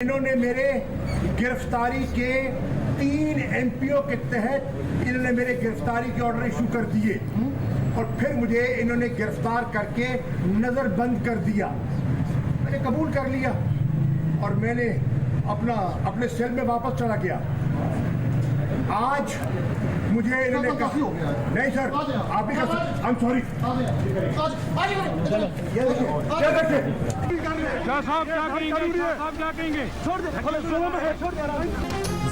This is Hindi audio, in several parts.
इन्होंने मेरे गिरफ्तारी के 3 एमपीओ के तहत इन्होंने मेरे गिरफ्तारी के ऑर्डर इशू कर दिए और फिर मुझे इन्होंने गिरफ्तार करके नजरबंद कर दिया। मैंने कबूल कर लिया और मैंने अपने सेल में वापस चला गया। आज मुझे इन्होंने कहा नहीं सर आप भी कर सकते। I am sorry.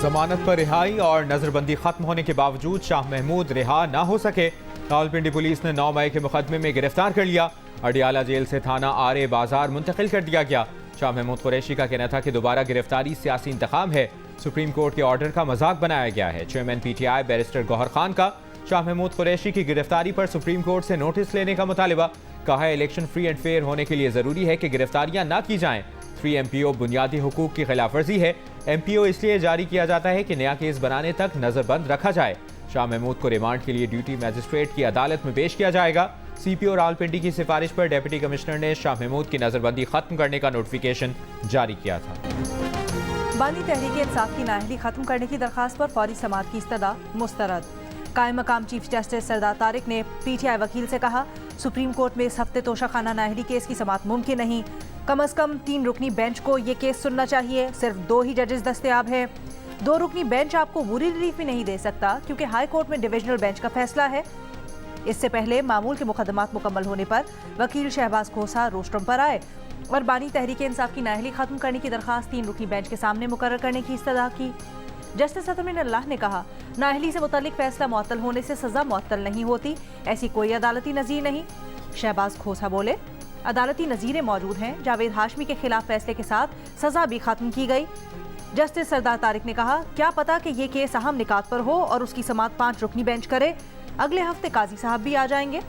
जमानत पर रिहाई और नजरबंदी खत्म होने के बावजूद शाह महमूद रिहा ना हो सके। रावलपिंडी पुलिस ने 9 मई के मुकदमे में गिरफ्तार कर लिया। अडियाला जेल से थाना आरे बाजार मुंतकिल कर दिया गया। शाह महमूद कुरैशी का कहना था कि दोबारा गिरफ्तारी सियासी इंतखाम है। सुप्रीम कोर्ट के ऑर्डर का मजाक बनाया गया है। Chairman PTI barrister Gohar Khan का शाह महमूद कुरैशी की गिरफ्तारी पर सुप्रीम कोर्ट से नोटिस लेने का मुतालिबा। कहा है इलेक्शन फ्री एंड फेयर होने के लिए जरूरी है कि गिरफ्तारियां ना की जाएं। 3 एमपीओ बुनियादी हुकूक की खिलाफ वर्जी है। एमपीओ इसलिए जारी किया जाता है कि नया केस बनाने तक नजरबंद रखा जाए। शाह महमूद को रिमांड के लिए ड्यूटी मजिस्ट्रेट की अदालत में पेश किया जाएगा। सीपीओ रावलपिंडी की सिफारिश पर डिप्टी कमिश्नर ने शाह महमूद की नजरबंदी खत्म करने का नोटिफिकेशन जारी किया था। बानी तहरीक इंसाफ की नाअहली खत्म करने की दरखास्त पर फौरी समाअत की इस्तदा मुस्तरद। कायम मकाम चीफ जस्टिस सरदार तारिक ने पीटीआई वकील से कहा सुप्रीम कोर्ट में इस हफ्ते तोशाखाना नाअहली केस की समाअत मुमकिन नहीं। कम अज कम 3 रुकनी बेंच को ये केस सुनना चाहिए। सिर्फ 2 ही जजेस दस्तयाब हैं। 2 रुकनी बेंच आपको बुरी रिलीफ भी नहीं दे सकता क्योंकि हाई कोर्ट में डिविजनल बेंच का फैसला है। इससे पहले मामूल के मुकदमात मुकम्मल होने पर वकील शहबाज खोसा रोस्ट्रम पर आए और बानी तहरीक इंसाफ की नाअहली खत्म करने की दरखास्त 3 रुकनी बेंच के सामने मुकर्रर करने की इस्तदा की। जस्टिस अतमिन अल्लाह ने कहा नाअहली से मुतल्लिक फैसला मुअत्तल होने से सजा मुअत्तल नहीं होती। ऐसी कोई अदालती नज़ीर नहीं। शहबाज खोसा बोले अदालती नज़ीरें मौजूद हैं। जावेद हाशमी के खिलाफ फैसले के साथ सजा भी खत्म की गई। जस्टिस सरदार तारिक ने कहा क्या पता कि ये केस अहम निकात पर हो और उसकी समाअत 5 रुकनी बेंच करे। अगले हफ्ते काजी साहब भी आ जाएंगे।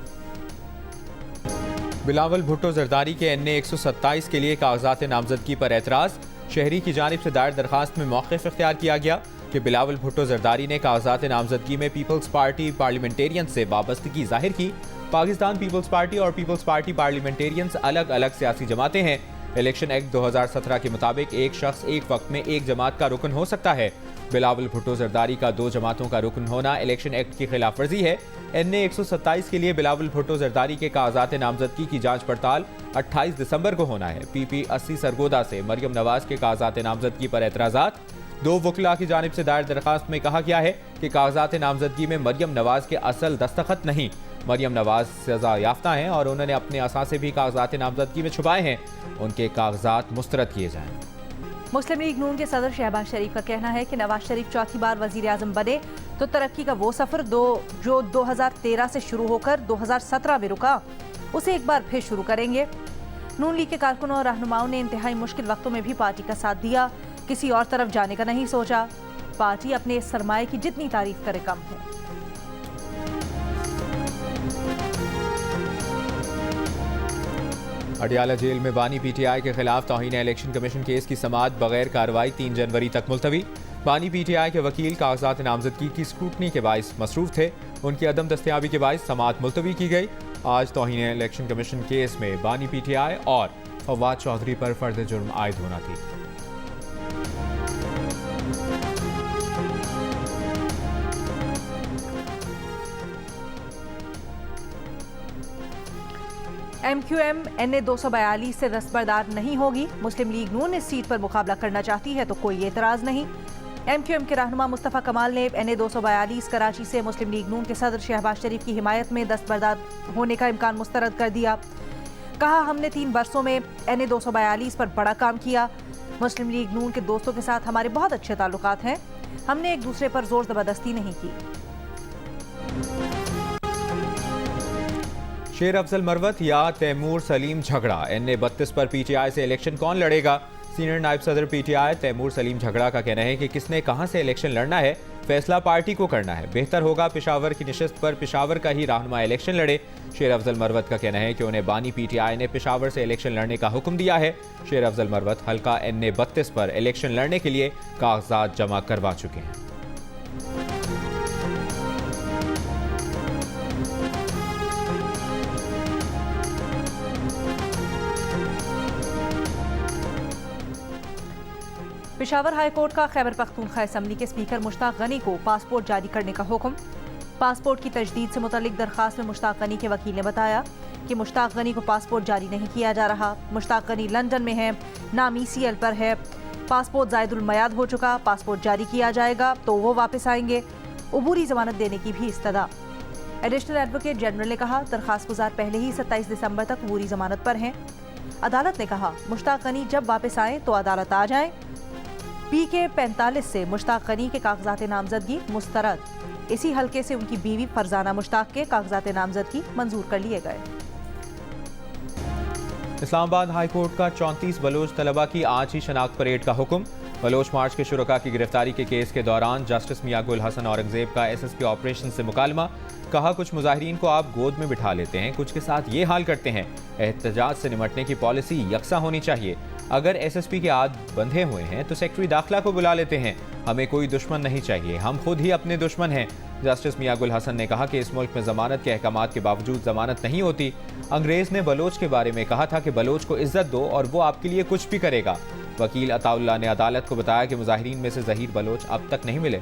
बिलावल भुट्टो जरदारी के NA 127 के लिए कागजात नामजदगी पर एतराज़। शहरी की जानिब से दायर दरखास्त में मौक़िफ़ इख्तियार किया गया कि बिलावल भुट्टो जरदारी ने कागजात नामजदगी में पीपल्स पार्टी पार्लियामेंटेरियन से वाबस्तगी जाहिर की। पाकिस्तान पीपल्स पार्टी और पीपल्स पार्टी पार्लियामेंटेरियंस अलग अलग सियासी जमातें हैं। इलेक्शन एक्ट 2017 के मुताबिक एक शख्स एक वक्त में एक जमात का रुकन हो सकता है। बिलावल भुट्टो जरदारी का 2 जमातों का रुकन होना इलेक्शन एक्ट की खिलाफ वर्जी है। NA 127 के लिए बिलावल भुट्टो जरदारी के कागजात नामजदगी की जांच पड़ताल 28 दिसंबर को होना है। PP 80 सरगोदा से मरियम नवाज के कागजात नामजदगी पर एतराज़ात। 2 वकला की जानिब से दायर दरखास्त में कहा गया है कि कागजात नामजदगी में मरियम नवाज के असल दस्तखत नहीं। मरियम नवाज सजा याफ्ता हैं और उन्होंने अपने असासे भी कागजात नामजदगी में छुपाए हैं। उनके कागजात मुस्तरद किए जाएं। मुस्लिम लीग नून के सदर शहबाज शरीफ का कहना है कि नवाज शरीफ चौथी बार वजीर आजम बने तो तरक्की का वो सफर जो 2013 से शुरू होकर 2017 में रुका उसे एक बार फिर शुरू करेंगे। नून लीग के कारकुनों और रहनुमाओं ने इंतहाई मुश्किल वक्तों में भी पार्टी का साथ दिया। किसी और तरफ जाने का नहीं सोचा। पार्टी अपने सरमाए की जितनी तारीफ करे कम है। अडियाला जेल में बानी PTI के खिलाफ तौहीन इलेक्शन कमीशन केस की समाअत बगैर कार्रवाई 3 जनवरी तक मुलतवी। बानी PTI के वकील कागजात नामजदगी की स्क्रूटनी के बाइस मसरूफ थे। उनकी अदम दस्तयाबी के बाइस समाअत मुलतवी की गई। आज तौहीन इलेक्शन कमीशन केस में बानी PTI और फवाद चौधरी पर फर्द जुर्म आयद होना थी। MQM NA 242 से दस्तबरदार नहीं होगी। मुस्लिम लीग नून इस सीट पर मुकाबला करना चाहती है तो कोई एतराज़ नहीं। MQM के रहनुमा मुस्तफ़ा कमाल ने NA 242 कराची से मुस्लिम लीग नून के सदर शहबाज शरीफ की हिमायत में दस्तबरदार होने का इम्कान मुस्तरद कर दिया। कहा हमने 3 बरसों में NA 242 पर बड़ा काम किया। मुस्लिम लीग नून के दोस्तों के साथ हमारे बहुत अच्छे ताल्लुकात हैं। हमने एक दूसरे पर जोर ज़बरदस्ती नहीं की। शेर अफजल मरवत या तैमूर सलीम झगड़ा। NA 32 पर PTI से इलेक्शन कौन लड़ेगा। सीनियर नायब सदर PTI तैमूर सलीम झगड़ा का कहना है कि किसने कहां से इलेक्शन लड़ना है फैसला पार्टी को करना है। बेहतर होगा पेशावर की निशस्त पर पेशावर का ही रहनुमा इलेक्शन लड़े। शेर अफजल मरवत का कहना है कि उन्हें बानी PTI ने पेशावर से इलेक्शन लड़ने का हुक्म दिया है। शेर अफजल मरवत हल्का NA 32 पर इलेक्शन लड़ने के लिए कागजात जमा करवा चुके हैं। पेशावर हाई कोर्ट का खैबर पख्तूनख्वा असम्बली के स्पीकर मुश्ताक गनी को पासपोर्ट जारी करने का हुक्म। पासपोर्ट की तजदीद से मुतल्लिक दरखास्त में मुश्ताक गनी के वकील ने बताया कि मुश्ताक गनी को पासपोर्ट जारी नहीं किया जा रहा। मुश्ताक गनी लंदन में है, नाम ECL पर है। पासपोर्ट जायदुल मयाद हो चुका, पासपोर्ट जारी किया जाएगा तो वो वापस आएंगे। उबूरी जमानत देने की भी इस्तदा। एडिशनल एडवोकेट जनरल ने कहा दरखास्त गुजार पहले ही 27 दिसंबर तक उबूरी जमानत पर हैं। अदालत ने कहा मुश्ताक गनी जब वापस आए तो अदालत आ जाएं। PK 45 से मुश्ताक गनी के कागजात नामजदगी मुस्तरद। इसी हल्के से उनकी बीवी फरजाना मुश्ताक के कागजात नामजदगी मंजूर कर लिए गए। इस्लामाबाद हाई कोर्ट का 34 बलोच तलबा की आज ही शनाख्त परेड का हुक्म। बलोच मार्च के शुरका की गिरफ्तारी के केस के दौरान जस्टिस मियां गुल हसन औरंगजेब का SSP ऑपरेशन से मुकालमा। कहा कुछ मुजाहिरीन को आप गोद में बिठा लेते हैं, कुछ के साथ ये हाल करते हैं। एहतजाज से निमटने की पॉलिसी यकसा होनी चाहिए। अगर SSP के हाथ बंधे हुए हैं तो सेक्रेटरी दाखिला को बुला लेते हैं। हमें कोई दुश्मन नहीं चाहिए, हम खुद ही अपने दुश्मन हैं। जस्टिस मियां गुल हसन ने कहा कि इस मुल्क में जमानत के अहकामात के बावजूद जमानत नहीं होती। अंग्रेज ने बलोच के बारे में कहा था कि बलोच को इज्जत दो और वो आपके लिए कुछ भी करेगा। वकील अताउल्लाह ने अदालत को बताया कि मुजाहिरीन में से जहीर बलोच अब तक नहीं मिले।